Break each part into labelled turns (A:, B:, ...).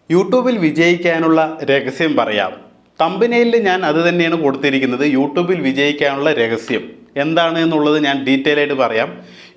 A: യൂട്യൂബിൽ വിജയിക്കാനുള്ള രഹസ്യം പറയാം. തമ്പനെയിലിൽ ഞാൻ അത് തന്നെയാണ് കൊടുത്തിരിക്കുന്നത്. യൂട്യൂബിൽ വിജയിക്കാനുള്ള രഹസ്യം എന്താണ് എന്നുള്ളത് ഞാൻ ഡീറ്റെയിൽ ആയിട്ട് പറയാം.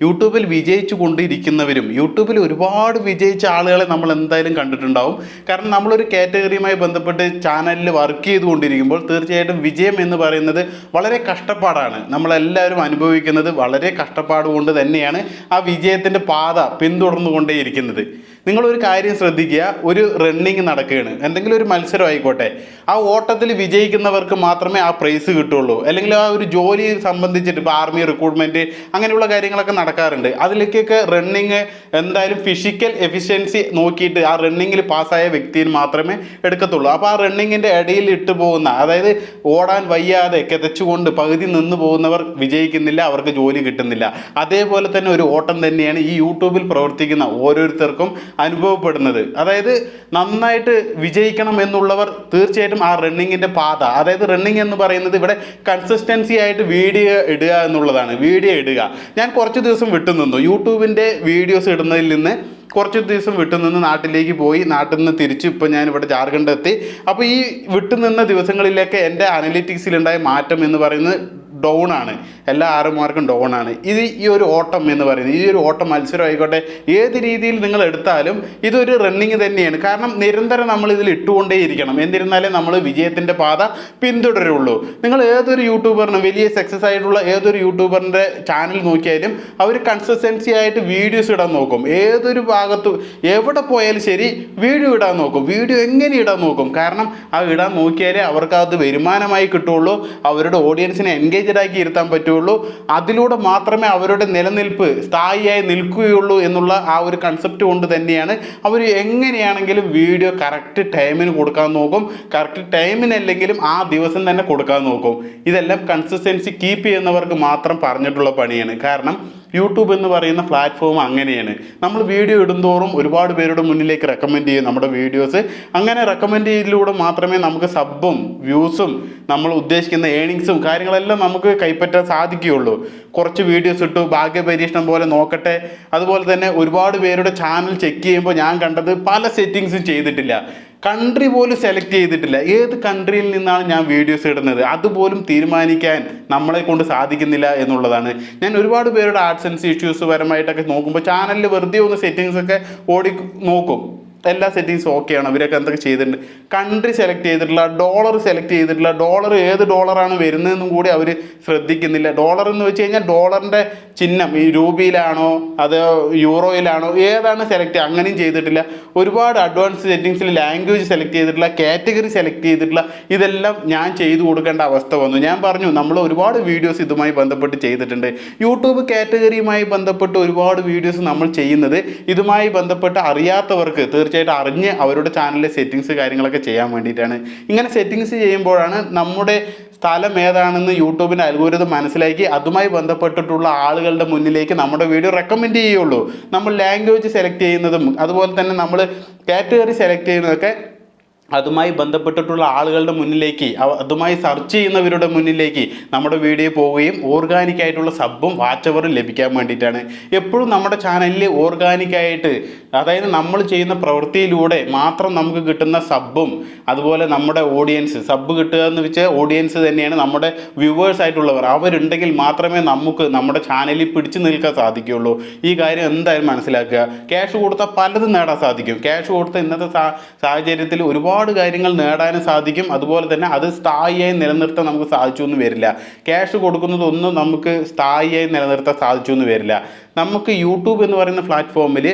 A: യൂട്യൂബിൽ വിജയിച്ചു കൊണ്ടിരിക്കുന്നവരും യൂട്യൂബിൽ ഒരുപാട് വിജയിച്ച ആളുകളെ നമ്മൾ എന്തായാലും കണ്ടിട്ടുണ്ടാവും. കാരണം നമ്മളൊരു കാറ്റഗറിയുമായി ബന്ധപ്പെട്ട് ചാനലിൽ വർക്ക് ചെയ്തുകൊണ്ടിരിക്കുമ്പോൾ തീർച്ചയായിട്ടും വിജയം എന്ന് പറയുന്നത് വളരെ കഷ്ടപ്പാടാണ്. നമ്മളെല്ലാവരും അനുഭവിക്കുന്നത് വളരെ കഷ്ടപ്പാട് കൊണ്ട് തന്നെയാണ് ആ വിജയത്തിൻ്റെ പാത പിന്തുടർന്നുകൊണ്ടേയിരിക്കുന്നത്. നിങ്ങളൊരു കാര്യം ശ്രദ്ധിക്കുക, ഒരു റണ്ണിങ് നടക്കുകയാണ്, എന്തെങ്കിലും ഒരു മത്സരം ആയിക്കോട്ടെ, ആ ഓട്ടത്തിൽ വിജയിക്കുന്നവർക്ക് മാത്രമേ ആ പ്രൈസ് കിട്ടുള്ളൂ. അല്ലെങ്കിൽ ആ ഒരു ജോലി സംബന്ധിച്ചിട്ട് ഇപ്പോൾ ആർമി റിക്രൂട്ട്മെൻറ്റ് അങ്ങനെയുള്ള കാര്യങ്ങളൊക്കെ നടക്കാറുണ്ട്. അതിലേക്കൊക്കെ റണ്ണിങ് എന്തായാലും ഫിസിക്കൽ എഫിഷ്യൻസി നോക്കിയിട്ട് ആ റണ്ണിങ്ങിൽ പാസ്സായ വ്യക്തിയിൽ മാത്രമേ എടുക്കത്തുള്ളൂ. അപ്പോൾ ആ റണ്ണിങ്ങിൻ്റെ ഇടയിൽ ഇട്ട് പോകുന്ന, അതായത് ഓടാൻ വയ്യാതെ കിതച്ചുകൊണ്ട് പകുതി നിന്ന് പോകുന്നവർ വിജയിക്കുന്നില്ല, അവർക്ക് ജോലി കിട്ടുന്നില്ല. അതേപോലെ തന്നെ ഒരു ഓട്ടം തന്നെയാണ് ഈ യൂട്യൂബിൽ പ്രവർത്തിക്കുന്ന ഓരോരുത്തർക്കും അനുഭവപ്പെടുന്നത്. അതായത് നന്നായിട്ട് വിജയിക്കണം എന്നുള്ളവർ തീർച്ചയായിട്ടും ആ റണ്ണിങ്ങിൻ്റെ പാത, അതായത് റണ്ണിങ് എന്ന് പറയുന്നത് ഇവിടെ കൺസിസ്റ്റൻസി ആയിട്ട് വീഡിയോ ഇടുക എന്നുള്ളതാണ്. വീഡിയോ ഇടുക. ഞാൻ കുറച്ച് ദിവസം വിട്ടുനിന്നു യൂട്യൂബിൻ്റെ വീഡിയോസ് ഇടുന്നതിൽ നിന്ന്. കുറച്ച് ദിവസം വിട്ടുനിന്ന് നാട്ടിലേക്ക് പോയി, നാട്ടിൽ നിന്ന് തിരിച്ച് ഇപ്പോൾ ഞാനിവിടെ ജാർഖണ്ഡ് എത്തി. അപ്പോൾ ഈ വിട്ടുനിന്ന ദിവസങ്ങളിലൊക്കെ എൻ്റെ അനലിറ്റിക്സിലുണ്ടായ മാറ്റം എന്ന് പറയുന്നത് ഡൗൺ ആണ്. എല്ലാ 6 മാർക്കും ഡൗൺ ആണ്. ഈ ഒരു ഓട്ടം എന്ന് പറയുന്നത്, ഈ ഒരു ഓട്ടം മത്സരം ആയിക്കോട്ടെ, ഏത് രീതിയിൽ നിങ്ങൾ എടുത്താലും ഇതൊരു റണ്ണിങ് തന്നെയാണ്. കാരണം നിരന്തരം നമ്മൾ ഇതിൽ ഇട്ടുകൊണ്ടേയിരിക്കണം. എന്നിരുന്നാലേ നമ്മൾ വിജയത്തിൻ്റെ പാത പിന്തുടരുള്ളൂ. നിങ്ങൾ ഏതൊരു യൂട്യൂബറിനും, വലിയ സക്സസ് ആയിട്ടുള്ള ഏതൊരു യൂട്യൂബറിൻ്റെ ചാനൽ നോക്കിയാലും അവർ കൺസിസ്റ്റൻസി ആയിട്ട് വീഡിയോസ് ഇടാൻ നോക്കും. ഏതൊരു ഭാഗത്ത് എവിടെ പോയാലും ശരി വീഡിയോ ഇടാൻ നോക്കും. വീഡിയോ എങ്ങനെ ഇടാൻ നോക്കും? കാരണം ആ ഇടാൻ നോക്കിയാലേ അവർക്ക് അത് വരുമാനമായി കിട്ടുള്ളൂ, അവരുടെ ഓഡിയൻസിനെ എൻഗേജ്ഡ് ആക്കി ഇരുത്താൻ പറ്റുള്ളൂ. അതിലൂടെ മാത്രമേ അവരുടെ നിലനിൽപ്പ് സ്ഥായിയായി നിൽക്കുകയുള്ളൂ എന്നുള്ള ആ ഒരു കൺസെപ്റ്റ് കൊണ്ട് തന്നെയാണ് അവർ എങ്ങനെയാണെങ്കിലും വീഡിയോ കറക്റ്റ് ടൈമിന് കൊടുക്കാൻ നോക്കും. കറക്റ്റ് ടൈമിനല്ലെങ്കിലും ആ ദിവസം തന്നെ കൊടുക്കാൻ നോക്കും. ഇതെല്ലാം കൺസിസ്റ്റൻസി കീപ്പ് ചെയ്യുന്നവർക്ക് മാത്രം പറഞ്ഞിട്ടുള്ള പണിയാണ്. കാരണം യൂട്യൂബ് എന്ന് പറയുന്ന പ്ലാറ്റ്ഫോം അങ്ങനെയാണ്. നമ്മൾ വീഡിയോ ഇടുന്തോറും ഒരുപാട് പേരുടെ മുന്നിലേക്ക് റെക്കമെൻഡ് ചെയ്യും നമ്മുടെ വീഡിയോസ്. അങ്ങനെ റെക്കമെൻഡ് ചെയ്യലിലൂടെ മാത്രമേ നമുക്ക് സബ്ബും വ്യൂസും നമ്മൾ ഉദ്ദേശിക്കുന്ന ഏണിങ്സും കാര്യങ്ങളെല്ലാം നമുക്ക് കൈപ്പറ്റാൻ സാധിക്കുകയുള്ളൂ. കുറച്ച് വീഡിയോസ് ഇട്ടു, ഭാഗ്യപരീക്ഷണം പോലെ നോക്കട്ടെ. അതുപോലെ തന്നെ ഒരുപാട് പേരുടെ ചാനൽ ചെക്ക് ചെയ്യുമ്പോൾ ഞാൻ കണ്ടത് പല സെറ്റിങ്സും ചെയ്തിട്ടില്ല, കൺട്രി പോലും സെലക്ട് ചെയ്തിട്ടില്ല. ഏത് കൺട്രിയിൽ നിന്നാണ് ഞാൻ വീഡിയോസ് ഇടുന്നത് അതുപോലും തീരുമാനിക്കാൻ നമ്മളെ കൊണ്ട് സാധിക്കുന്നില്ല എന്നുള്ളതാണ്. ഞാൻ ഒരുപാട് പേരുടെ ആഡ്സൻസ് ഇഷ്യൂസ് പരമായിട്ടൊക്കെ നോക്കുമ്പോൾ ചാനലിൽ വെറുതെ ഒന്ന് സെറ്റിങ്സൊക്കെ ഓടി നോക്കും. എല്ലാ സെറ്റിങ്സും ഓക്കെയാണ്, ഇവരൊക്കെ എന്തൊക്കെ ചെയ്തിട്ടുണ്ട്. കൺട്രി സെലക്ട് ചെയ്തിട്ടില്ല, ഡോളർ സെലക്ട് ചെയ്തിട്ടില്ല. ഡോളർ ഏത് ഡോളറാണ് വരുന്നതെന്നും കൂടി അവർ ശ്രദ്ധിക്കുന്നില്ല. ഡോളർ എന്ന് വെച്ച് കഴിഞ്ഞാൽ ഡോളറിൻ്റെ ചിഹ്നം ഈ രൂപയിലാണോ അത് യൂറോയിലാണോ ഏതാണ് സെലക്ട്, അങ്ങനെയും ചെയ്തിട്ടില്ല. ഒരുപാട് അഡ്വാൻസ് സെറ്റിങ്സിൽ ലാംഗ്വേജ് സെലക്ട് ചെയ്തിട്ടില്ല, കാറ്റഗറി സെലക്ട് ചെയ്തിട്ടില്ല. ഇതെല്ലാം ഞാൻ ചെയ്തു കൊടുക്കേണ്ട അവസ്ഥ വന്നു. ഞാൻ പറഞ്ഞു, നമ്മൾ ഒരുപാട് വീഡിയോസ് ഇതുമായി ബന്ധപ്പെട്ട് ചെയ്തിട്ടുണ്ട്. യൂട്യൂബ് കാറ്റഗറിയുമായി ബന്ധപ്പെട്ട് ഒരുപാട് വീഡിയോസ് നമ്മൾ ചെയ്യുന്നത് ഇതുമായി ബന്ധപ്പെട്ട് അറിയാത്തവർക്ക് തീർച്ചയായിട്ടും അറിഞ്ഞ് അവരുടെ ചാനലിലെ സെറ്റിങ്സ് കാര്യങ്ങളൊക്കെ ചെയ്യാൻ വേണ്ടിയിട്ടാണ്. ഇങ്ങനെ സെറ്റിങ്സ് ചെയ്യുമ്പോഴാണ് നമ്മുടെ സ്ഥലം ഏതാണെന്ന് യൂട്യൂബിൻ്റെ അൽഗോരിതം മനസ്സിലാക്കി അതുമായി ബന്ധപ്പെട്ടിട്ടുള്ള ആളുകളുടെ മുന്നിലേക്ക് നമ്മുടെ വീഡിയോ റെക്കമെൻഡ് ചെയ്യുള്ളൂ. നമ്മൾ ലാംഗ്വേജ് സെലക്ട് ചെയ്യുന്നതും അതുപോലെ തന്നെ നമ്മൾ കാറ്റഗറി സെലക്ട് ചെയ്യുന്നതൊക്കെ അതുമായി ബന്ധപ്പെട്ടിട്ടുള്ള ആളുകളുടെ മുന്നിലേക്ക്, അതുമായി സെർച്ച് ചെയ്യുന്നവരുടെ മുന്നിലേക്ക് നമ്മുടെ വീഡിയോ പോവുകയും ഓർഗാനിക്കായിട്ടുള്ള സബ്ബും വാച്ചവറും ലഭിക്കാൻ വേണ്ടിയിട്ടാണ്. എപ്പോഴും നമ്മുടെ ചാനലിൽ ഓർഗാനിക്കായിട്ട്, അതായത് നമ്മൾ ചെയ്യുന്ന പ്രവൃത്തിയിലൂടെ മാത്രം നമുക്ക് കിട്ടുന്ന സബ്ബും അതുപോലെ നമ്മുടെ ഓഡിയൻസ്, സബ്ബ് കിട്ടുക എന്ന് വെച്ചാൽ ഓഡിയൻസ് തന്നെയാണ് നമ്മുടെ വ്യൂവേഴ്സ് ആയിട്ടുള്ളവർ. അവരുണ്ടെങ്കിൽ മാത്രമേ നമുക്ക് നമ്മുടെ ചാനലിൽ പിടിച്ചു നിൽക്കാൻ സാധിക്കുകയുള്ളൂ. ഈ കാര്യം എന്തായാലും മനസ്സിലാക്കുക. ക്യാഷ് കൊടുത്താൽ പലതും നേടാൻ സാധിക്കും. ക്യാഷ് കൊടുത്ത ഇന്നത്തെ സാഹചര്യത്തിൽ ഒരുപാട് കാര്യങ്ങൾ നേടാനും സാധിക്കും. അതുപോലെ തന്നെ അത് സ്ഥായിയായി നിലനിർത്താൻ നമുക്ക് സാധിച്ചു എന്ന് വരില്ല. ക്യാഷ് കൊടുക്കുന്നതൊന്നും നമുക്ക് സ്ഥായിയായി നിലനിർത്താൻ സാധിച്ചു എന്ന് വരില്ല. നമുക്ക് യൂട്യൂബ് എന്ന് പറയുന്ന പ്ലാറ്റ്ഫോമിൽ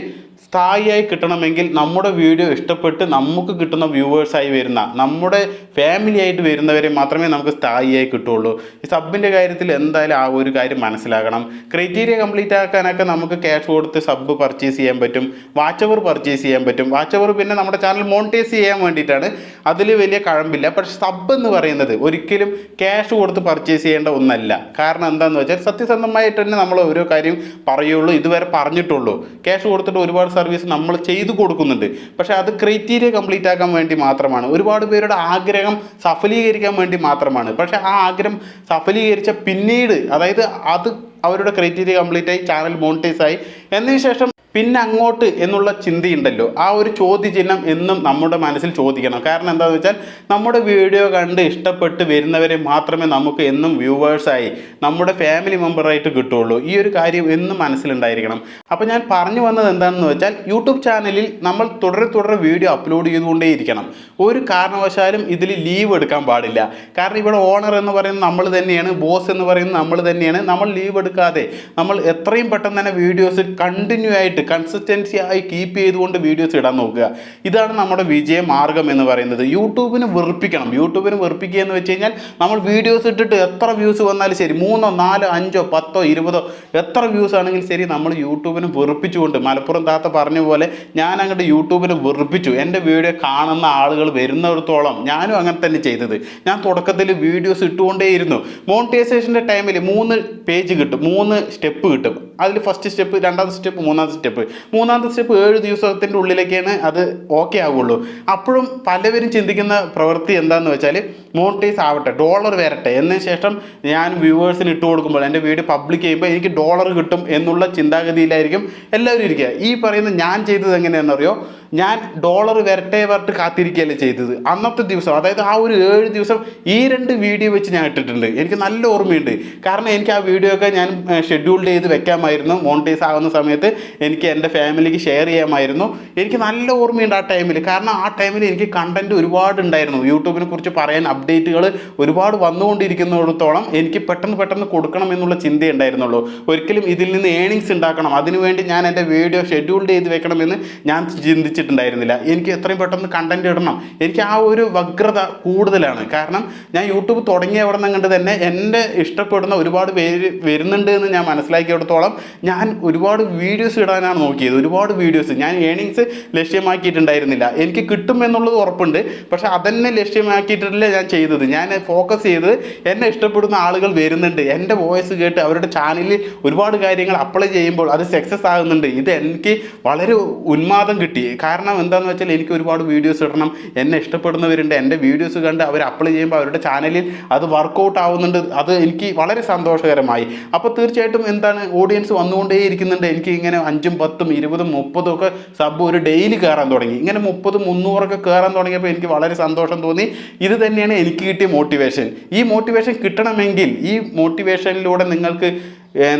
A: സ്ഥായിയായി കിട്ടണമെങ്കിൽ നമ്മുടെ വീഡിയോ ഇഷ്ടപ്പെട്ട് നമുക്ക് കിട്ടുന്ന വ്യൂവേഴ്സായി വരുന്ന, നമ്മുടെ ഫാമിലി ആയിട്ട് വരുന്നവരെ മാത്രമേ നമുക്ക് സ്ഥായിയായി കിട്ടുള്ളൂ. ഈ സബിൻ്റെ കാര്യത്തിൽ എന്തായാലും ആ ഒരു കാര്യം മനസ്സിലാക്കണം. ക്രൈറ്റീരിയ കംപ്ലീറ്റ് ആക്കാനൊക്കെ നമുക്ക് ക്യാഷ് കൊടുത്ത് സബ് പർച്ചേസ് ചെയ്യാൻ പറ്റും, വാച്ച് അവർ പർച്ചേസ് ചെയ്യാൻ പറ്റും. വാച്ച് അവർ പിന്നെ നമ്മുടെ ചാനൽ മോണിറ്റൈസ് ചെയ്യാൻ വേണ്ടിയിട്ടാണ്, അതിൽ വലിയ കഴമ്പില്ല. പക്ഷേ സബ് എന്ന് പറയുന്നത് ഒരിക്കലും ക്യാഷ് കൊടുത്ത് പർച്ചേസ് ചെയ്യേണ്ട ഒന്നല്ല. കാരണം എന്താണെന്ന് വെച്ചാൽ സത്യസന്ധമായിട്ട് തന്നെ നമ്മൾ ഓരോ കാര്യം പറയുള്ളൂ, ഇതുവരെ പറഞ്ഞിട്ടുള്ളൂ. ക്യാഷ് കൊടുത്തിട്ട് ഒരുപാട് സർവീസ് നമ്മൾ ചെയ്തു കൊടുക്കുന്നുണ്ട്. പക്ഷേ അത് ക്രൈറ്റീരിയ കംപ്ലീറ്റ് ആക്കാൻ വേണ്ടി മാത്രമാണ്. ഒരുപാട് പേരുടെ ആഗ്രഹം സഫലീകരിക്കാൻ വേണ്ടി മാത്രമാണ്. പക്ഷേ ആ ആഗ്രഹം സഫലീകരിച്ച പിന്നീട്, അതായത് അത് അവരുടെ ക്രൈറ്റീരിയ കംപ്ലീറ്റ് ആയി, ചാനൽ മോണിറ്റൈസ് ആയി എന്നതിന് ശേഷം പിന്നെ അങ്ങോട്ട് എന്നുള്ള ചിന്തയുണ്ടല്ലോ, ആ ഒരു ചോദ്യചിഹ്നം എന്നും നമ്മുടെ മനസ്സിൽ ചോദിക്കണം. കാരണം എന്താണെന്ന് വെച്ചാൽ നമ്മുടെ വീഡിയോ കണ്ട് ഇഷ്ടപ്പെട്ട് വരുന്നവരെ മാത്രമേ നമുക്ക് എന്നും വ്യൂവേഴ്സായി നമ്മുടെ ഫാമിലി മെമ്പറായിട്ട് കിട്ടുകയുള്ളൂ. ഈ ഒരു കാര്യം എന്നും മനസ്സിലുണ്ടായിരിക്കണം. അപ്പോൾ ഞാൻ പറഞ്ഞു വന്നത് എന്താണെന്ന് വെച്ചാൽ യൂട്യൂബ് ചാനലിൽ നമ്മൾ തുടരെ വീഡിയോ അപ്ലോഡ് ചെയ്തുകൊണ്ടേയിരിക്കണം. ഒരു കാരണവശാലും ഇതിൽ ലീവ് എടുക്കാൻ പാടില്ല. കാരണം ഇവിടെ ഓണർ എന്ന് പറയുന്നത് നമ്മൾ തന്നെയാണ്, ബോസ് എന്ന് പറയുന്നത് നമ്മൾ തന്നെയാണ്. നമ്മൾ ലീവ് എടുക്കാതെ നമ്മൾ എത്രയും പെട്ടെന്ന് തന്നെ വീഡിയോസ് കണ്ടിന്യൂ ആയിട്ട് കൺസിസ്റ്റൻസി ആയി കീപ്പ് ചെയ്തുകൊണ്ട് വീഡിയോസ് ഇടാൻ നോക്കുക. ഇതാണ് നമ്മുടെ വിജയ മാർഗം എന്ന് പറയുന്നത്. യൂട്യൂബിന് വെറുപ്പിക്കണം. യൂട്യൂബിന് വെറുപ്പിക്കുക എന്ന് വെച്ച് കഴിഞ്ഞാൽ നമ്മൾ വീഡിയോസ് ഇട്ടിട്ട് എത്ര വ്യൂസ് വന്നാലും ശരി, 3, 4, 5, 10, 20 എത്ര വ്യൂസ് ആണെങ്കിലും ശരി, നമ്മൾ യൂട്യൂബിന് വെറുപ്പിച്ചുകൊണ്ട്, മലപ്പുറം താത്ത പറഞ്ഞ പോലെ ഞാൻ അങ്ങോട്ട് യൂട്യൂബിന് വെറുപ്പിച്ചു. എൻ്റെ വീഡിയോ കാണുന്ന ആളുകൾ വരുന്നിടത്തോളം ഞാനും അങ്ങനെ തന്നെ ചെയ്തത്. ഞാൻ തുടക്കത്തിൽ വീഡിയോസ് ഇട്ടുകൊണ്ടേയിരുന്നു. മോണിറ്റൈസേഷൻ്റെ ടൈമിൽ 3 പേജ് കിട്ടും, 3 സ്റ്റെപ്പ് കിട്ടും. അതിൽ ഫസ്റ്റ് സ്റ്റെപ്പ്, രണ്ടാമത്തെ സ്റ്റെപ്പ്, മൂന്നാമത്തെ സ്റ്റെപ്പ്. മൂന്നാമത്തെ സ്റ്റെപ്പ് 7 ദിവസത്തിൻ്റെ ഉള്ളിലേക്കാണ് അത് ഓക്കെ ആവുള്ളൂ. അപ്പോഴും പലവരും ചിന്തിക്കുന്ന പ്രവൃത്തി എന്താണെന്ന് വെച്ചാൽ മോണിറ്റൈസ് ആവട്ടെ, ഡോളർ വരട്ടെ, എന്നതിന് ശേഷം ഞാൻ വ്യൂവേഴ്സിന് ഇട്ട് കൊടുക്കുമ്പോൾ എൻ്റെ വീഡിയോ പബ്ലിക് ചെയ്യുമ്പോൾ എനിക്ക് ഡോളർ കിട്ടും എന്നുള്ള ചിന്താഗതിയിലായിരിക്കും എല്ലാവരും ഇരിക്കുക. ഈ പറയുന്ന ഞാൻ ചെയ്തത് എങ്ങനെയാണെന്നറിയോ? ഞാൻ ഡോളർ വരട്ടെ കാത്തിരിക്കുകയല്ലേ ചെയ്തത്. അന്നത്തെ ദിവസം, അതായത് ആ ഒരു 7 ദിവസം ഈ 2 വീഡിയോ വെച്ച് ഞാൻ ഇട്ടിട്ടുണ്ട്. എനിക്ക് നല്ല ഓർമ്മയുണ്ട്. കാരണം എനിക്ക് ആ വീഡിയോ ഒക്കെ ഞാൻ ഷെഡ്യൂൾ ചെയ്ത് വെക്കാമായിരുന്നു. മോണിറ്റൈസ് ആകുന്ന സമയത്ത് എനിക്ക് എൻ്റെ ഫാമിലിക്ക് ഷെയർ ചെയ്യാമായിരുന്നു. എനിക്ക് നല്ല ഓർമ്മയുണ്ട് ആ ടൈമിൽ. കാരണം ആ ടൈമിൽ എനിക്ക് കണ്ടൻറ്റ് ഒരുപാട് ഉണ്ടായിരുന്നു. യൂട്യൂബിനെ കുറിച്ച് പറയാൻ അപ്ഡേറ്റുകൾ ഒരുപാട് വന്നുകൊണ്ടിരിക്കുന്നിടത്തോളം എനിക്ക് പെട്ടെന്ന് കൊടുക്കണം എന്നുള്ള ചിന്തയുണ്ടായിരുന്നുള്ളൂ. ഒരിക്കലും ഇതിൽ നിന്ന് ഏണിങ്സ് ഉണ്ടാക്കണം, അതിനുവേണ്ടി ഞാൻ എൻ്റെ വീഡിയോ ഷെഡ്യൂൾ ചെയ്ത് വെക്കണമെന്ന് ഞാൻ ചിന്തിച്ചിട്ടുണ്ടായിരുന്നില്ല. എനിക്ക് എത്രയും പെട്ടെന്ന് കണ്ടൻറ്റ് ഇടണം. എനിക്ക് ആ ഒരു വ്യഗ്രത കൂടുതലാണ്. കാരണം ഞാൻ യൂട്യൂബ് തുടങ്ങിയ അവിടെ നിന്ന് കണ്ട് തന്നെ എൻ്റെ ഇഷ്ടപ്പെടുന്ന ഒരുപാട് പേര് വരുന്നുണ്ട് എന്ന് ഞാൻ മനസ്സിലാക്കിയിടത്തോളം ഞാൻ ഒരുപാട് വീഡിയോസ് ഇടാനാണ് നോക്കിയത്. ഒരുപാട് വീഡിയോസ് ഞാൻ ഏണിങ്സ് ലക്ഷ്യമാക്കിയിട്ടുണ്ടായിരുന്നില്ല. എനിക്ക് കിട്ടും എന്നുള്ളത് ഉറപ്പുണ്ട്, പക്ഷെ അതന്നെ ലക്ഷ്യമാക്കിയിട്ടില്ല ഞാൻ ചെയ്തത്. ഞാൻ ഫോക്കസ് ചെയ്ത് എന്നെ ഇഷ്ടപ്പെടുന്ന ആളുകൾ വരുന്നുണ്ട്, എൻ്റെ വോയിസ് കേട്ട് അവരുടെ ചാനലിൽ ഒരുപാട് കാര്യങ്ങൾ അപ്ലൈ ചെയ്യുമ്പോൾ അത് സക്സസ് ആകുന്നുണ്ട്. ഇത് എനിക്ക് വളരെ ഉന്മാദം കിട്ടി. കാരണം എന്താണെന്ന് വെച്ചാൽ എനിക്ക് ഒരുപാട് വീഡിയോസ് ഇടണം, എന്നെ ഇഷ്ടപ്പെടുന്നവരുണ്ട്, എൻ്റെ വീഡിയോസ് കണ്ട് അവർ അപ്ലൈ ചെയ്യുമ്പോൾ അവരുടെ ചാനലിൽ അത് വർക്കൗട്ട് ആവുന്നുണ്ട്. അത് എനിക്ക് വളരെ സന്തോഷകരമായി. അപ്പോൾ തീർച്ചയായിട്ടും എന്താണ്, ഓഡിയൻസ് വന്നുകൊണ്ടേയിരിക്കുന്നുണ്ട്. എനിക്ക് ഇങ്ങനെ 5, 10, 20, 30 ഒക്കെ സബ് ഒരു ഡെയിലി കയറാൻ തുടങ്ങി. ഇങ്ങനെ 30, 300 ഒക്കെ കയറാൻ തുടങ്ങിയപ്പോൾ എനിക്ക് വളരെ സന്തോഷം തോന്നി. ഇത് തന്നെയാണ് എനിക്ക് കിട്ടിയ മോട്ടിവേഷൻ. ഈ മോട്ടിവേഷൻ കിട്ടണമെങ്കിൽ, ഈ മോട്ടിവേഷനിലൂടെ നിങ്ങൾക്ക്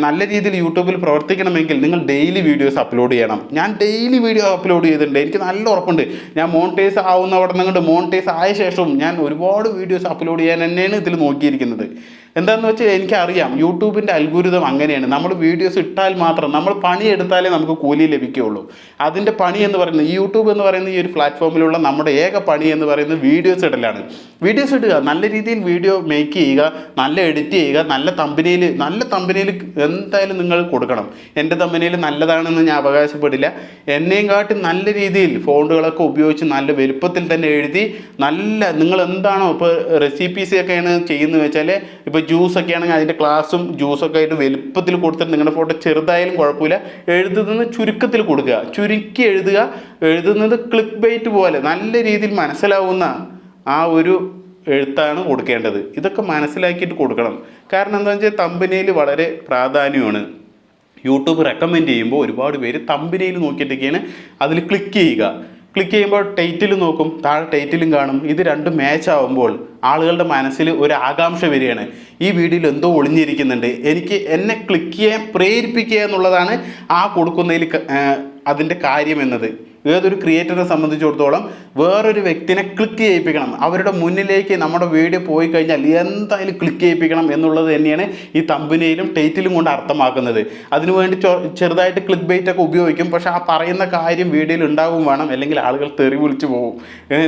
A: നല്ല രീതിയിൽ യൂട്യൂബിൽ പ്രവർത്തിക്കണമെങ്കിൽ നിങ്ങൾ ഡെയിലി വീഡിയോസ് അപ്ലോഡ് ചെയ്യണം. ഞാൻ ഡെയിലി വീഡിയോ അപ്ലോഡ് ചെയ്തിട്ടുണ്ട്. എനിക്ക് നല്ല ഉറപ്പുണ്ട്. ഞാൻ മോണിറ്റൈസ് ആവുന്നവിടെ നിന്നുകൊണ്ട് മോണിറ്റൈസ് ആയ ശേഷവും ഞാൻ ഒരുപാട് വീഡിയോസ് അപ്ലോഡ് ചെയ്യാൻ തന്നെയാണ് ഇതിൽ നോക്കിയിരിക്കുന്നത്. എന്താണെന്ന് വെച്ചാൽ എനിക്കറിയാം യൂട്യൂബിൻ്റെ അൽഗോരിതം അങ്ങനെയാണ്. നമ്മൾ വീഡിയോസ് ഇട്ടാൽ മാത്രം, നമ്മൾ പണിയെടുത്താലേ നമുക്ക് കൂലി ലഭിക്കുകയുള്ളൂ. അതിൻ്റെ പണി എന്ന് പറയുന്നത്, ഈ യൂട്യൂബ് എന്ന് പറയുന്ന ഈ ഒരു പ്ലാറ്റ്ഫോമിലുള്ള നമ്മുടെ ഏക പണി എന്ന് പറയുന്നത് വീഡിയോസ് ഇടലാണ്. വീഡിയോസ് ഇടുക, നല്ല രീതിയിൽ വീഡിയോ മേക്ക് ചെയ്യുക, നല്ല എഡിറ്റ് ചെയ്യുക, നല്ല തമ്പനയിൽ എന്തായാലും നിങ്ങൾ കൊടുക്കണം. എൻ്റെ തമ്പനയിൽ നല്ലതാണെന്ന് ഞാൻ അവകാശപ്പെടില്ല. എന്നെയും കാട്ടി നല്ല രീതിയിൽ ഫോണ്ടുകളൊക്കെ ഉപയോഗിച്ച് നല്ല വലുപ്പത്തിൽ തന്നെ എഴുതി, നല്ല നിങ്ങൾ എന്താണോ ഇപ്പോൾ റെസിപ്പീസൊക്കെയാണ് ചെയ്യുന്നത് വെച്ചാൽ, ഇപ്പോൾ ജ്യൂസൊക്കെ ആണെങ്കിൽ അതിൻ്റെ ക്ലാസ്സും ജ്യൂസൊക്കെ ആയിട്ട് വലുപ്പത്തിൽ കൊടുത്തിട്ട് നിങ്ങളുടെ ഫോട്ടോ ചെറുതായാലും കുഴപ്പമില്ല, എഴുതുന്നത് ചുരുക്കത്തിൽ കൊടുക്കുക, ചുരുക്കി എഴുതുക. എഴുതുന്നത് ക്ലിക്ക് ബൈറ്റ് പോലെ നല്ല രീതിയിൽ മനസ്സിലാവുന്ന ആ ഒരു എഴുത്താണ് കൊടുക്കേണ്ടത്. ഇതൊക്കെ മനസ്സിലാക്കിയിട്ട് കൊടുക്കണം. കാരണം എന്താണെന്ന് വെച്ചാൽ തമ്പനയിൽ വളരെ പ്രാധാന്യമാണ്. യൂട്യൂബ് റെക്കമെൻഡ് ചെയ്യുമ്പോൾ ഒരുപാട് പേര് തമ്പനയിൽ നോക്കിയിട്ടൊക്കെയാണ് അതിൽ ക്ലിക്ക് ചെയ്യുക. ക്ലിക്ക് ചെയ്യുമ്പോൾ ടൈറ്റിൽ നോക്കും, താഴെ ടൈറ്റിലും കാണും. ഇത് രണ്ടും മാച്ച് ആവുമ്പോൾ ആളുകളുടെ മനസ്സിൽ ഒരു ആകാംക്ഷ വരികയാണ്, ഈ വീഡിയോയിൽ എന്തോ ഒളിഞ്ഞിരിക്കുന്നുണ്ട്, എന്നെ ക്ലിക്ക് ചെയ്യാൻ പ്രേരിപ്പിക്കുക എന്നുള്ളതാണ് ആ കൊടുക്കുന്നതിൽ അതിൻ്റെ കാര്യം എന്നത്. ഏതൊരു ക്രിയേറ്ററെ സംബന്ധിച്ചിടത്തോളം വേറൊരു വ്യക്തിനെ ക്ലിക്ക് ചെയ്യിപ്പിക്കണം. അവരുടെ മുന്നിലേക്ക് നമ്മുടെ വീഡിയോ പോയി കഴിഞ്ഞാൽ എന്തായാലും ക്ലിക്ക് ചെയ്യിപ്പിക്കണം എന്നുള്ളത് തന്നെയാണ് ഈ തമ്പനയിലും ടൈറ്റിലും കൊണ്ട് അർത്ഥമാക്കുന്നത്. അതിനുവേണ്ടി ചെറുതായിട്ട് ക്ലിക്ക് ബൈറ്റ് ഒക്കെ ഉപയോഗിക്കും. പക്ഷേ ആ പറയുന്ന കാര്യം വീഡിയോയിൽ ഉണ്ടാവും വേണം, അല്ലെങ്കിൽ ആളുകൾ തെറി വിളിച്ച് പോകും.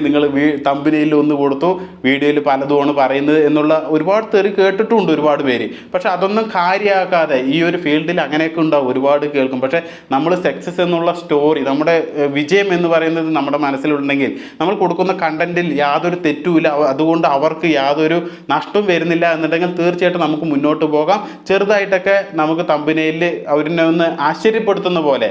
A: നിങ്ങൾ തമ്പനയിൽ ഒന്ന് കൊടുത്തു, വീഡിയോയിൽ പലതുമാണ് പറയുന്നത് എന്നുള്ള ഒരുപാട് തെറി കേട്ടിട്ടുണ്ട് ഒരുപാട് പേര്. പക്ഷെ അതൊന്നും കാര്യമാക്കാതെ ഈ ഒരു ഫീൽഡിൽ അങ്ങനെയൊക്കെ ഉണ്ടാവും, ഒരുപാട് കേൾക്കും. പക്ഷേ നമ്മൾ സക്സസ് എന്നുള്ള സ്റ്റോറി, നമ്മുടെ വിജയം എന്ന് പറയുന്നത് നമ്മുടെ മനസ്സിലുണ്ടെങ്കിൽ നമ്മൾ കൊടുക്കുന്ന കണ്ടന്റിൽ യാതൊരു തെറ്റുമില്ല, അതുകൊണ്ട് അവർക്ക് യാതൊരു നഷ്ടവും വരുന്നില്ല എന്നുണ്ടെങ്കിൽ തീർച്ചയായിട്ടും നമുക്ക് മുന്നോട്ട് പോകാം. ചെറുതായിട്ടൊക്കെ നമുക്ക് തമ്പനയില് അവരിനെ ഒന്ന് ആശ്ചര്യപ്പെടുത്തുന്ന പോലെ,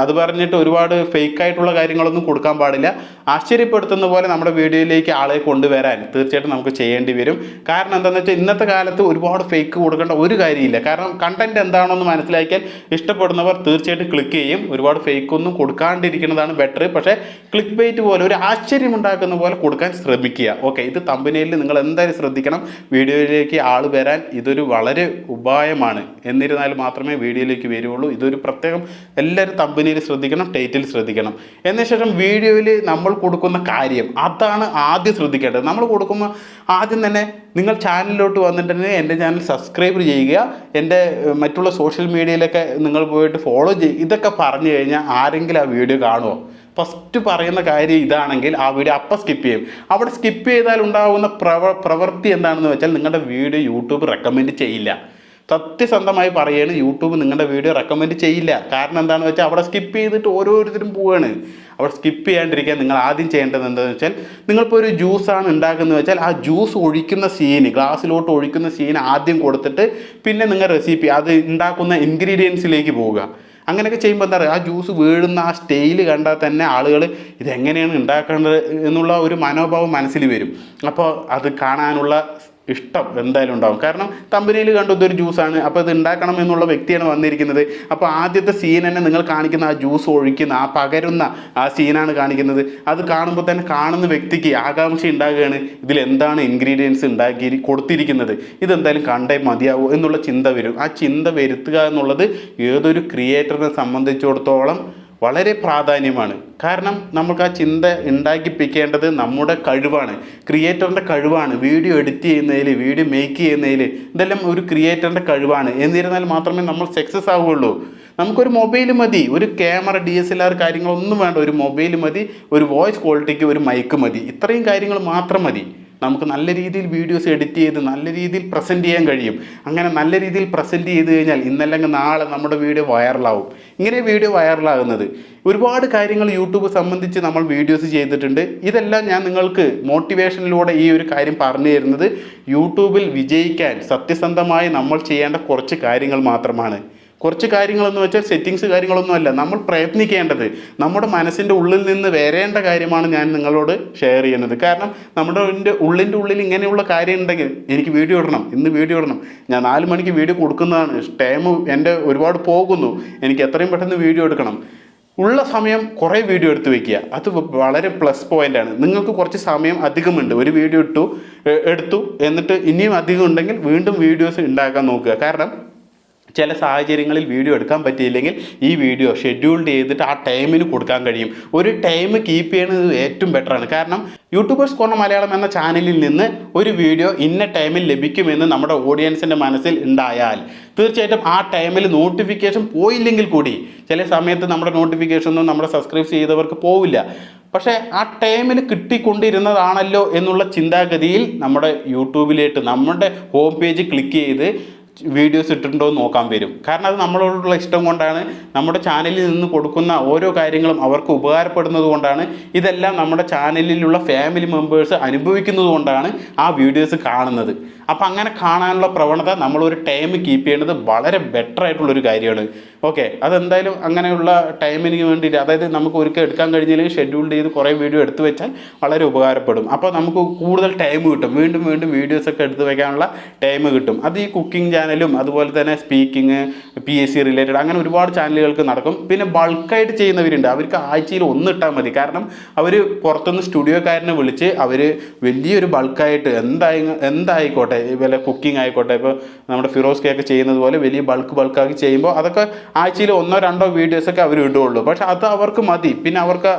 A: അത് പറഞ്ഞിട്ട് ഒരുപാട് ഫേക്ക് ആയിട്ടുള്ള കാര്യങ്ങളൊന്നും കൊടുക്കാൻ പാടില്ല. ആശ്ചര്യപ്പെടുത്തുന്ന പോലെ നമ്മുടെ വീഡിയോയിലേക്ക് ആളെ കൊണ്ടുവരാൻ തീർച്ചയായിട്ടും നമുക്ക് ചെയ്യേണ്ടി വരും. കാരണം എന്താണെന്ന് വെച്ചാൽ ഇന്നത്തെ കാലത്ത് ഒരുപാട് ഫേക്ക് കൊടുക്കേണ്ട ഒരു കാര്യമില്ല. കാരണം കണ്ടന്റ് എന്താണോ എന്ന് മനസ്സിലാക്കിയാൽ ഇഷ്ടപ്പെടുന്നവർ തീർച്ചയായിട്ടും ക്ലിക്ക് ചെയ്യും. ഒരുപാട് ഫേക്ക് ഒന്നും കൊടുക്കാണ്ടിരിക്കുന്നതാണ് ബെറ്റർ. പക്ഷേ ക്ലിക്ക് ബൈറ്റ് പോലെ ഒരു ആശ്ചര്യം ഉണ്ടാക്കുന്ന പോലെ കൊടുക്കാൻ ശ്രമിക്കുക. ഓക്കെ, ഇത് തമ്പനയിൽ നിങ്ങൾ എന്തായാലും ശ്രദ്ധിക്കണം. വീഡിയോയിലേക്ക് ആൾ വരാൻ ഇതൊരു വളരെ ഉപായമാണ്. എന്നിരുന്നാൽ മാത്രമേ വീഡിയോയിലേക്ക് വരുള്ളൂ. ഇതൊരു പ്രത്യേകം എല്ലാവരും തമ്പനയിൽ ശ്രദ്ധിക്കണം, ടൈറ്റിൽ ശ്രദ്ധിക്കണം. എന്നശേഷം വീഡിയോയിൽ നമ്മൾ കൊടുക്കുന്ന കാര്യം അതാണ് ആദ്യം ശ്രദ്ധിക്കേണ്ടത്. നമ്മൾ കൊടുക്കുമ്പോൾ ആദ്യം തന്നെ നിങ്ങൾ ചാനലിലോട്ട് വന്നിട്ടുണ്ടെങ്കിൽ എൻ്റെ ചാനൽ സബ്സ്ക്രൈബ് ചെയ്യുക, എൻ്റെ മറ്റുള്ള സോഷ്യൽ മീഡിയയിലൊക്കെ നിങ്ങൾ പോയിട്ട് ഫോളോ ചെയ്യുക. ഇതൊക്കെ പറഞ്ഞു കഴിഞ്ഞാൽ ആരെങ്കിലും ആ വീഡിയോ കാണുമോ? ഫസ്റ്റ് പറയുന്ന കാര്യം ഇതാണെങ്കിൽ ആ വീഡിയോ അപ്പം സ്കിപ്പ് ചെയ്യും. അവിടെ സ്കിപ്പ് ചെയ്താൽ ഉണ്ടാകുന്ന പ്രവൃത്തി എന്താണെന്ന് വെച്ചാൽ നിങ്ങളുടെ വീഡിയോ യൂട്യൂബ് റെക്കമെൻഡ് ചെയ്യില്ല. സത്യസന്ധമായി പറയുകയാണ്, യൂട്യൂബ് നിങ്ങളുടെ വീഡിയോ റെക്കമെൻഡ് ചെയ്യില്ല. കാരണം എന്താണെന്ന് വെച്ചാൽ അവിടെ സ്കിപ്പ് ചെയ്തിട്ട് ഓരോരുത്തരും പോവുകയാണ്. അവിടെ സ്കിപ്പ് ചെയ്യാണ്ടിരിക്കാൻ നിങ്ങൾ ആദ്യം ചെയ്യേണ്ടത് എന്താണെന്ന് വെച്ചാൽ, നിങ്ങളിപ്പോൾ ഒരു ജ്യൂസാണ് ഉണ്ടാക്കുന്നത് വെച്ചാൽ ആ ജ്യൂസ് ഒഴിക്കുന്ന സീന്, ഗ്ലാസ്സിലോട്ട് ഒഴിക്കുന്ന സീൻ ആദ്യം കൊടുത്തിട്ട് പിന്നെ നിങ്ങൾ റെസിപ്പി അത് ഉണ്ടാക്കുന്ന ഇൻഗ്രീഡിയൻസിലേക്ക് പോവുക. അങ്ങനെയൊക്കെ ചെയ്യുമ്പോൾ എന്താ പറയുക, ആ ജ്യൂസ് വീഴുന്ന ആ സ്റ്റൈല് കണ്ടാൽ തന്നെ ആളുകൾ ഇതെങ്ങനെയാണ് ഉണ്ടാക്കേണ്ടത് എന്നുള്ള ഒരു മനോഭാവം മനസ്സിൽ വരും. അപ്പോൾ അത് കാണാനുള്ള ഇഷ്ടം എന്തായാലും ഉണ്ടാകും. കാരണം കമ്പനിയിൽ കണ്ടു ഇതൊരു ജ്യൂസാണ്, അപ്പോൾ ഇത് ഉണ്ടാക്കണം എന്നുള്ള വ്യക്തിയാണ് വന്നിരിക്കുന്നത്. അപ്പോൾ ആദ്യത്തെ സീൻ തന്നെ നിങ്ങൾ കാണിക്കുന്ന ആ ജ്യൂസ് ഒഴിക്കുന്ന ആ പകരുന്ന ആ സീനാണ് കാണിക്കുന്നത്. അത് കാണുമ്പോൾ തന്നെ കാണുന്ന വ്യക്തിക്ക് ആകാംക്ഷ ഉണ്ടാകുകയാണ്, ഇതിലെന്താണ് ഇൻഗ്രീഡിയൻസ് ഉണ്ടാക്കി കൊടുത്തിരിക്കുന്നത്, ഇതെന്തായാലും കണ്ടേ മതിയാവൂ എന്നുള്ള ചിന്ത വരും. ആ ചിന്ത വരുത്തുക എന്നുള്ളത് ഏതൊരു ക്രിയേറ്ററിനെ സംബന്ധിച്ചിടത്തോളം വളരെ പ്രാധാന്യമാണ്. കാരണം നമുക്ക് ആ ചിന്ത ഉണ്ടാക്കിപ്പിക്കേണ്ടത് നമ്മുടെ കഴിവാണ്, ക്രിയേറ്ററിൻ്റെ കഴിവാണ്. വീഡിയോ എഡിറ്റ് ചെയ്യുന്നതിൽ, വീഡിയോ മേക്ക് ചെയ്യുന്നതിൽ ഇതെല്ലാം ഒരു ക്രിയേറ്ററിൻ്റെ കഴിവാണ്. എന്നിരുന്നാൽ മാത്രമേ നമ്മൾ സക്സസ് ആവുകയുള്ളൂ. നമുക്കൊരു മൊബൈൽ മതി, ഒരു ക്യാമറ, DSLR കാര്യങ്ങളൊന്നും വേണ്ട, ഒരു മൊബൈൽ മതി, ഒരു വോയിസ് ക്വാളിറ്റിക്ക് ഒരു മൈക്ക് മതി. ഇത്രയും കാര്യങ്ങൾ മാത്രം മതി. നമുക്ക് നല്ല രീതിയിൽ വീഡിയോസ് എഡിറ്റ് ചെയ്ത് നല്ല രീതിയിൽ പ്രസൻറ്റ് ചെയ്യാൻ കഴിയും. അങ്ങനെ നല്ല രീതിയിൽ പ്രസൻറ്റ് ചെയ്ത് കഴിഞ്ഞാൽ ഇന്നല്ലെങ്കിൽ നാളെ നമ്മുടെ വീഡിയോ വൈറലാവും. ഇങ്ങനെ വീഡിയോ വൈറലാകുന്നത് ഒരുപാട് കാര്യങ്ങൾ യൂട്യൂബ് സംബന്ധിച്ച് നമ്മൾ വീഡിയോസ് ചെയ്തിട്ടുണ്ട്. ഇതെല്ലാം ഞാൻ നിങ്ങൾക്ക് മോട്ടിവേഷനിലൂടെ ഈ ഒരു കാര്യം പറഞ്ഞു തരുന്നത് യൂട്യൂബിൽ വിജയിക്കാൻ സത്യസന്ധമായി നമ്മൾ ചെയ്യേണ്ട കുറച്ച് കാര്യങ്ങൾ മാത്രമാണ്. കുറച്ച് കാര്യങ്ങളെന്ന് വെച്ചാൽ സെറ്റിങ്സ് കാര്യങ്ങളൊന്നുമല്ല, നമ്മൾ പ്രയത്നിക്കേണ്ടത് നമ്മുടെ മനസ്സിൻ്റെ ഉള്ളിൽ നിന്ന് വരേണ്ട കാര്യമാണ് ഞാൻ നിങ്ങളോട് ഷെയർ ചെയ്യുന്നത്. കാരണം നമ്മുടെ ഉള്ളിൻ്റെ ഉള്ളിൽ ഇങ്ങനെയുള്ള കാര്യം ഉണ്ടെങ്കിൽ എനിക്ക് വീഡിയോ ഇടണം, ഇന്ന് വീഡിയോ ഇടണം, ഞാൻ 4 മണിക്ക് വീഡിയോ കൊടുക്കുന്നതാണ്, ടൈം എൻ്റെ ഒരുപാട് പോകുന്നു, എനിക്ക് എത്രയും പെട്ടെന്ന് വീഡിയോ എടുക്കണം, ഉള്ള സമയം കുറേ വീഡിയോ എടുത്ത് വയ്ക്കുക. അത് വളരെ പ്ലസ് പോയിൻ്റാണ്. നിങ്ങൾക്ക് കുറച്ച് സമയം അധികമുണ്ട്, ഒരു വീഡിയോ എടുത്തു എന്നിട്ട് ഇനിയും അധികം ഉണ്ടെങ്കിൽ വീണ്ടും വീഡിയോസ് ഉണ്ടാക്കാൻ നോക്കുക. കാരണം ചില സാഹചര്യങ്ങളിൽ വീഡിയോ എടുക്കാൻ പറ്റിയില്ലെങ്കിൽ ഈ വീഡിയോ ഷെഡ്യൂൾഡ് ചെയ്തിട്ട് ആ ടൈമിന് കൊടുക്കാൻ കഴിയും. ഒരു ടൈം കീപ്പ് ചെയ്യുന്നത് ഏറ്റവും ബെറ്ററാണ്. കാരണം യൂട്യൂബേഴ്സ് കോർണർ മലയാളം എന്ന ചാനലിൽ നിന്ന് ഒരു വീഡിയോ ഇന്ന ടൈമിൽ ലഭിക്കുമെന്ന് നമ്മുടെ ഓഡിയൻസിൻ്റെ മനസ്സിൽ ഉണ്ടായാൽ തീർച്ചയായിട്ടും ആ ടൈമിൽ നോട്ടിഫിക്കേഷൻ പോയില്ലെങ്കിൽ കൂടി, ചില സമയത്ത് നമ്മുടെ നോട്ടിഫിക്കേഷനൊന്നും നമ്മുടെ സബ്സ്ക്രൈബ് ചെയ്തവർക്ക് പോവില്ല, പക്ഷേ ആ ടൈമിൽ കിട്ടിക്കൊണ്ടിരുന്നതാണല്ലോ എന്നുള്ള ചിന്താഗതിയിൽ നമ്മുടെ യൂട്യൂബിലേക്ക് നമ്മുടെ ഹോം പേജ് ക്ലിക്ക് ചെയ്ത് വീഡിയോസ് ഇട്ടിട്ടുണ്ടോ എന്ന് നോക്കാൻ വരും. കാരണം അത് നമ്മളോടുള്ള ഇഷ്ടം കൊണ്ടാണ്, നമ്മുടെ ചാനലിൽ നിന്ന് കൊടുക്കുന്ന ഓരോ കാര്യങ്ങളും അവർക്ക് ഉപകാരപ്പെടുന്നത് കൊണ്ടാണ്, ഇതെല്ലാം നമ്മുടെ ചാനലിലുള്ള ഫാമിലി മെമ്പേഴ്സ് അനുഭവിക്കുന്നത് കൊണ്ടാണ് ആ വീഡിയോസ് കാണുന്നത്. അപ്പോൾ അങ്ങനെ കാണാനുള്ള പ്രവണത നമ്മളൊരു ടൈം കീപ്പ് ചെയ്യേണ്ടത് വളരെ ബെറ്റർ ആയിട്ടുള്ളൊരു കാര്യമാണ്. ഓക്കെ, അതെന്തായാലും അങ്ങനെയുള്ള ടൈമിന് വേണ്ടിയിട്ട്, അതായത് നമുക്ക് ഒരിക്കൽ എടുക്കാൻ കഴിഞ്ഞില്ലെങ്കിൽ ഷെഡ്യൂൾ ചെയ്ത് കുറേ വീഡിയോ എടുത്തു വെച്ചാൽ വളരെ ഉപകാരപ്പെടും. അപ്പോൾ നമുക്ക് കൂടുതൽ ടൈം കിട്ടും, വീണ്ടും വീണ്ടും വീഡിയോസൊക്കെ എടുത്തു വയ്ക്കാനുള്ള ടൈം കിട്ടും. അത് ഈ കുക്കിംഗ് ചാനലും അതുപോലെ തന്നെ സ്പീക്കിംഗ്, PSC റിലേറ്റഡ് അങ്ങനെ ഒരുപാട് ചാനലുകൾക്ക് നടക്കും. പിന്നെ ബൾക്കായിട്ട് ചെയ്യുന്നവരുണ്ട്, അവർക്ക് ആഴ്ചയിൽ ഒന്ന് ഇട്ടാൽ മതി. കാരണം അവർ പുറത്തുനിന്ന് സ്റ്റുഡിയോക്കാരനെ വിളിച്ച് അവർ വലിയൊരു ബൾക്കായിട്ട് എന്തായിക്കോട്ടെ, വല്ല കുക്കിംഗ് ആയിക്കോട്ടെ, ഇപ്പോൾ നമ്മുടെ ഫിറോസ് കെ ഒക്കെ ചെയ്യുന്നത് പോലെ വലിയ ബൾക്കാക്കി ചെയ്യുമ്പോൾ അതൊക്കെ ആഴ്ചയിൽ 1-2 വീഡിയോസൊക്കെ അവർ ഇടുകയുള്ളൂ. പക്ഷെ അത് അവർക്ക് മതി. പിന്നെ അവർക്ക്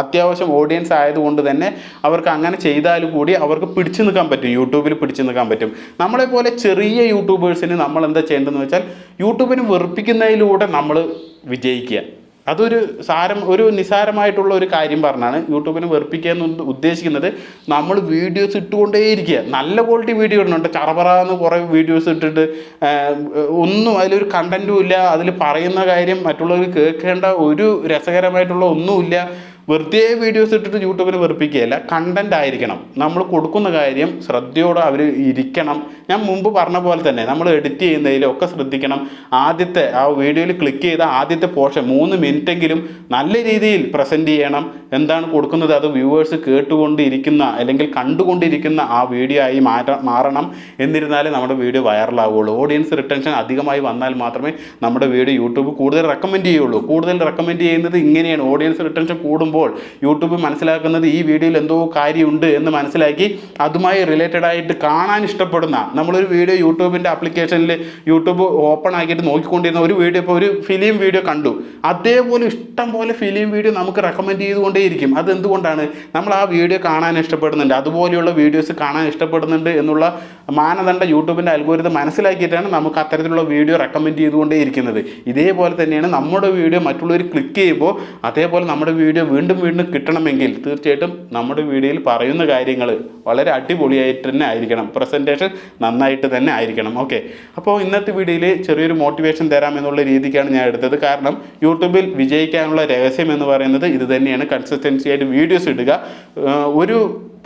A: അത്യാവശ്യം ഓഡിയൻസ് ആയതുകൊണ്ട് തന്നെ അവർക്ക് അങ്ങനെ ചെയ്താലും കൂടി അവർക്ക് പിടിച്ചു നിൽക്കാൻ പറ്റും, യൂട്യൂബിൽ പിടിച്ചു നിൽക്കാൻ പറ്റും. നമ്മളെപ്പോലെ ചെറിയ യൂട്യൂബേഴ്സിന് നമ്മൾ എന്താ ചെയ്യേണ്ടതെന്ന് വെച്ചാൽ യൂട്യൂബിന് വെറുപ്പിക്കുന്നതിലൂടെ നമ്മൾ വിജയിക്കുക. ഒരു നിസ്സാരമായിട്ടുള്ള ഒരു കാര്യം പറഞ്ഞാണ് യൂട്യൂബിനെ വെറുപ്പിക്കുക എന്ന് ഉദ്ദേശിക്കുന്നത്. നമ്മൾ വീഡിയോസ് ഇട്ടുകൊണ്ടേയിരിക്കുക, നല്ല ക്വാളിറ്റി വീഡിയോ ഇടുന്നുണ്ട്, ചറപറാന്ന് കുറേ വീഡിയോസ് ഇട്ടിട്ട് ഒന്നും അതിലൊരു കണ്ടൻറ്റും ഇല്ല, അതിൽ പറയുന്ന കാര്യം മറ്റുള്ളവർ കേൾക്കേണ്ട ഒരു രസകരമായിട്ടുള്ള ഒന്നുമില്ല, വെറുതെ വീഡിയോസ് ഇട്ടിട്ട് യൂട്യൂബിൽ വെറുപ്പിക്കുകയല്ല, കണ്ടന്റ് ആയിരിക്കണം. നമ്മൾ കൊടുക്കുന്ന കാര്യം ശ്രദ്ധയോടെ അവർ ഇരിക്കണം. ഞാൻ മുമ്പ് പറഞ്ഞ പോലെ തന്നെ നമ്മൾ എഡിറ്റ് ചെയ്യുന്നതിലും ഒക്കെ ശ്രദ്ധിക്കണം. ആദ്യത്തെ ആ വീഡിയോയിൽ ക്ലിക്ക് ചെയ്ത ആദ്യത്തെ പോർഷൻ 3 മിനിറ്റെങ്കിലും നല്ല രീതിയിൽ പ്രസൻറ്റ് ചെയ്യണം. എന്താണ് കൊടുക്കുന്നത് അത് വ്യൂവേഴ്സ് കേട്ടുകൊണ്ടിരിക്കുന്ന അല്ലെങ്കിൽ കണ്ടുകൊണ്ടിരിക്കുന്ന ആ വീഡിയോ ആയി മാറണം. എന്നിരുന്നാലേ നമ്മുടെ വീഡിയോ വൈറലാവുകയുള്ളൂ. ഓഡിയൻസ് റിട്ടൻഷൻ അധികമായി വന്നാൽ മാത്രമേ നമ്മുടെ വീഡിയോ യൂട്യൂബ് കൂടുതൽ റെക്കമെൻഡ് ചെയ്യുള്ളൂ. കൂടുതൽ റെക്കമെൻഡ് ചെയ്യുന്നത് ഇങ്ങനെയാണ്. ഓഡിയൻസ് റിട്ടൻഷൻ കൂടുമ്പോൾ യൂട്യൂബ് മനസ്സിലാക്കുന്നത് ഈ വീഡിയോയിൽ എന്തോ കാര്യമുണ്ട് എന്ന് മനസ്സിലാക്കി അതുമായി റിലേറ്റഡ് ആയിട്ട് കാണാൻ ഇഷ്ടപ്പെടുന്ന, നമ്മളൊരു വീഡിയോ യൂട്യൂബിൻ്റെ ആപ്ലിക്കേഷനിൽ യൂട്യൂബ് ഓപ്പൺ ആക്കിയിട്ട് നോക്കിക്കൊണ്ടിരുന്ന ഒരു വീഡിയോ, ഇപ്പോൾ ഒരു ഫിലിം വീഡിയോ കണ്ടു, അതേപോലെ ഇഷ്ടം പോലെ ഫിലിം വീഡിയോ നമുക്ക് റെക്കമെൻഡ് ചെയ്തുകൊണ്ടേയിരിക്കും. അതെന്തുകൊണ്ടാണ്? നമ്മൾ ആ വീഡിയോ കാണാൻ ഇഷ്ടപ്പെടുന്നുണ്ട്, അതുപോലെയുള്ള വീഡിയോസ് കാണാൻ ഇഷ്ടപ്പെടുന്നുണ്ട് എന്നുള്ള മാനദണ്ഡം യൂട്യൂബിൻ്റെ അൽഗോരിതം മനസ്സിലാക്കിയിട്ടാണ് നമുക്ക് അത്തരത്തിലുള്ള വീഡിയോ റെക്കമെൻഡ് ചെയ്തുകൊണ്ടേയിരിക്കുന്നത്. ഇതേപോലെ തന്നെയാണ് നമ്മുടെ വീഡിയോ മറ്റുള്ളവർ ക്ലിക്ക് ചെയ്യുമ്പോൾ അതേപോലെ നമ്മുടെ വീഡിയോ വീണ്ടും വീണ്ടും കിട്ടണമെങ്കിൽ തീർച്ചയായിട്ടും നമ്മുടെ വീഡിയോയിൽ പറയുന്ന കാര്യങ്ങൾ വളരെ അടിപൊളിയായിട്ട് തന്നെ ആയിരിക്കണം. പ്രസൻറ്റേഷൻ നന്നായിട്ട് തന്നെ ആയിരിക്കണം. ഓക്കെ, അപ്പോൾ ഇന്നത്തെ വീഡിയോയിൽ ചെറിയൊരു മോട്ടിവേഷൻ തരാമെന്നുള്ള രീതിക്കാണ് ഞാൻ എടുത്തത്. കാരണം യൂട്യൂബിൽ വിജയിക്കാനുള്ള രഹസ്യം എന്ന് പറയുന്നത് ഇത് തന്നെയാണ്. കൺസിസ്റ്റൻസി ആയിട്ട് വീഡിയോസ് ഇടുക. ഒരു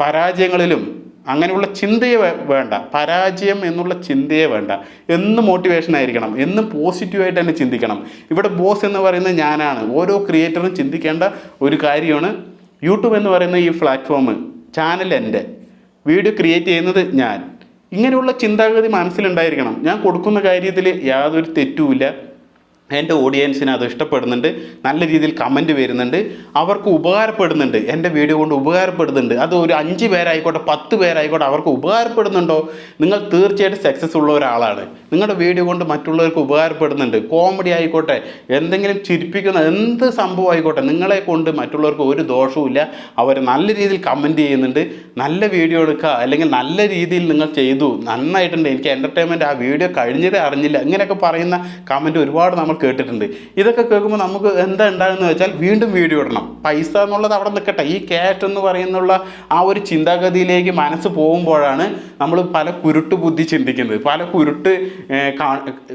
A: പരാജയങ്ങളിലും അങ്ങനെയുള്ള ചിന്തയെ വേണ്ട, പരാജയം എന്നുള്ള ചിന്തയെ വേണ്ട. എന്നും മോട്ടിവേഷൻ ആയിരിക്കണം, എന്നും പോസിറ്റീവായിട്ട് തന്നെ ചിന്തിക്കണം. ഇവിടെ ബോസ് എന്ന് പറയുന്നത് ഞാനാണ്. ഓരോ ക്രിയേറ്ററും ചിന്തിക്കേണ്ട ഒരു കാര്യമാണ്. യൂട്യൂബ് എന്ന് പറയുന്ന ഈ പ്ലാറ്റ്ഫോം, ചാനൽ എൻ്റെ, വീഡിയോ ക്രിയേറ്റ് ചെയ്യുന്നത് ഞാൻ. ഇങ്ങനെയുള്ള ചിന്താഗതി മനസ്സിലുണ്ടായിരിക്കണം. ഞാൻ കൊടുക്കുന്ന കാര്യത്തിൽ യാതൊരു തെറ്റുമില്ല. എൻ്റെ ഓഡിയൻസിന് അത് ഇഷ്ടപ്പെടുന്നുണ്ട്, നല്ല രീതിയിൽ കമൻറ്റ് വരുന്നുണ്ട്, അവർക്ക് ഉപകാരപ്പെടുന്നുണ്ട്, എൻ്റെ വീഡിയോ കൊണ്ട് ഉപകാരപ്പെടുന്നുണ്ട്. അത് ഒരു 5 പേരായിക്കോട്ടെ 10 പേരായിക്കോട്ടെ അവർക്ക് ഉപകാരപ്പെടുന്നുണ്ടോ, നിങ്ങൾ തീർച്ചയായിട്ടും സക്സസ് ഉള്ള ഒരാളാണ്. നിങ്ങളുടെ വീഡിയോ കൊണ്ട് മറ്റുള്ളവർക്ക് ഉപകാരപ്പെടുന്നുണ്ട്. കോമഡി ആയിക്കോട്ടെ, എന്തെങ്കിലും ചിരിപ്പിക്കുന്ന എന്ത് സംഭവം ആയിക്കോട്ടെ, നിങ്ങളെ കൊണ്ട് മറ്റുള്ളവർക്ക് ഒരു ദോഷവുമില്ല. അവർ നല്ല രീതിയിൽ കമൻറ്റ് ചെയ്യുന്നുണ്ട്. നല്ല വീഡിയോ എടുക്കുക, അല്ലെങ്കിൽ നല്ല രീതിയിൽ നിങ്ങൾ ചെയ്തു, നന്നായിട്ടുണ്ട്, എനിക്ക് എൻ്റർടൈൻമെൻറ്റ്, ആ വീഡിയോ കഴിഞ്ഞതേ അറിഞ്ഞില്ല, ഇങ്ങനെയൊക്കെ പറയുന്ന കമൻറ്റ് ഒരുപാട് നമ്മൾ കേട്ടിട്ടുണ്ട്. ഇതൊക്കെ കേൾക്കുമ്പോൾ നമുക്ക് എന്താ ഉണ്ടാകുന്നത് വെച്ചാൽ വീണ്ടും വീഡിയോ ഇടണം. പൈസ എന്നുള്ളത് അവിടെ നിൽക്കട്ടെ, ഈ ക്യാഷ് എന്ന് പറയുന്നുള്ള ആ ഒരു ചിന്താഗതിയിലേക്ക് മനസ്സ് പോകുമ്പോഴാണ് നമ്മൾ പല കുരുട്ട് ബുദ്ധി ചിന്തിക്കുന്നത്, പല കുരുട്ട്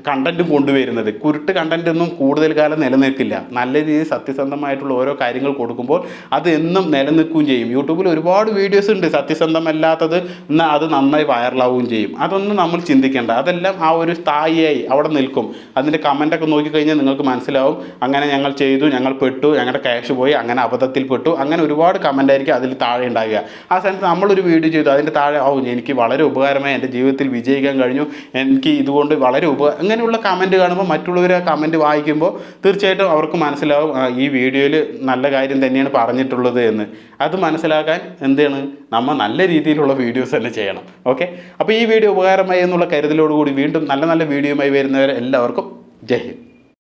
A: കണ്ടൻറ്റും കൊണ്ടുവരുന്നത്. കുരുട്ട് കണ്ടൻ്റ് ഒന്നും കൂടുതൽ കാലം നിലനിൽക്കില്ല. നല്ല രീതിയിൽ സത്യസന്ധമായിട്ടുള്ള ഓരോ കാര്യങ്ങൾ കൊടുക്കുമ്പോൾ അത് എന്നും നിലനിൽക്കുകയും ചെയ്യും. യൂട്യൂബിൽ ഒരുപാട് വീഡിയോസ് ഉണ്ട് സത്യസന്ധമല്ലാത്തത്, എന്നാൽ അത് നന്നായി വൈറലാവുകയും ചെയ്യും. അതൊന്നും നമ്മൾ ചിന്തിക്കേണ്ട. അതെല്ലാം ആ ഒരു സ്ഥായിയായി അവിടെ നിൽക്കും. അതിൻ്റെ കമൻറ്റൊക്കെ നോക്കിക്കഴിഞ്ഞാൽ നിങ്ങൾക്ക് മനസ്സിലാവും, അങ്ങനെ ഞങ്ങൾ ചെയ്തു, ഞങ്ങൾ പെട്ടു, ഞങ്ങളുടെ ക്യാഷ് പോയി, അങ്ങനെ അബദ്ധത്തിൽ പെട്ടു, അങ്ങനെ ഒരുപാട് കമൻ്റ് ആയിരിക്കും അതിൽ താഴെ ഉണ്ടാകുക. ആ സമയത്ത് നമ്മളൊരു വീഡിയോ ചെയ്തു, അതിൻ്റെ താഴെ എനിക്ക് വളരെ ഉപകാരമായി, എൻ്റെ ജീവിതത്തിൽ വിജയിക്കാൻ കഴിഞ്ഞു, എനിക്ക് ഇതുകൊണ്ട് വളരെ അങ്ങനെയുള്ള കമൻറ്റ് കാണുമ്പോൾ മറ്റുള്ളവർ ആ കമൻറ്റ് വായിക്കുമ്പോൾ തീർച്ചയായിട്ടും അവർക്ക് മനസ്സിലാവും ഈ വീഡിയോയിൽ നല്ല കാര്യം തന്നെയാണ് പറഞ്ഞിട്ടുള്ളത് എന്ന്. അത് മനസ്സിലാക്കാൻ എന്താണ്, നമ്മൾ നല്ല രീതിയിലുള്ള വീഡിയോസ് തന്നെ ചെയ്യണം. ഓക്കെ, അപ്പോൾ ഈ വീഡിയോ ഉപകാരമായി എന്നുള്ള കരുതലോടുകൂടി വീണ്ടും നല്ല നല്ല വീഡിയോയുമായി വരുന്നവരെ എല്ലാവർക്കും ജയ് ഹിന്ദ്.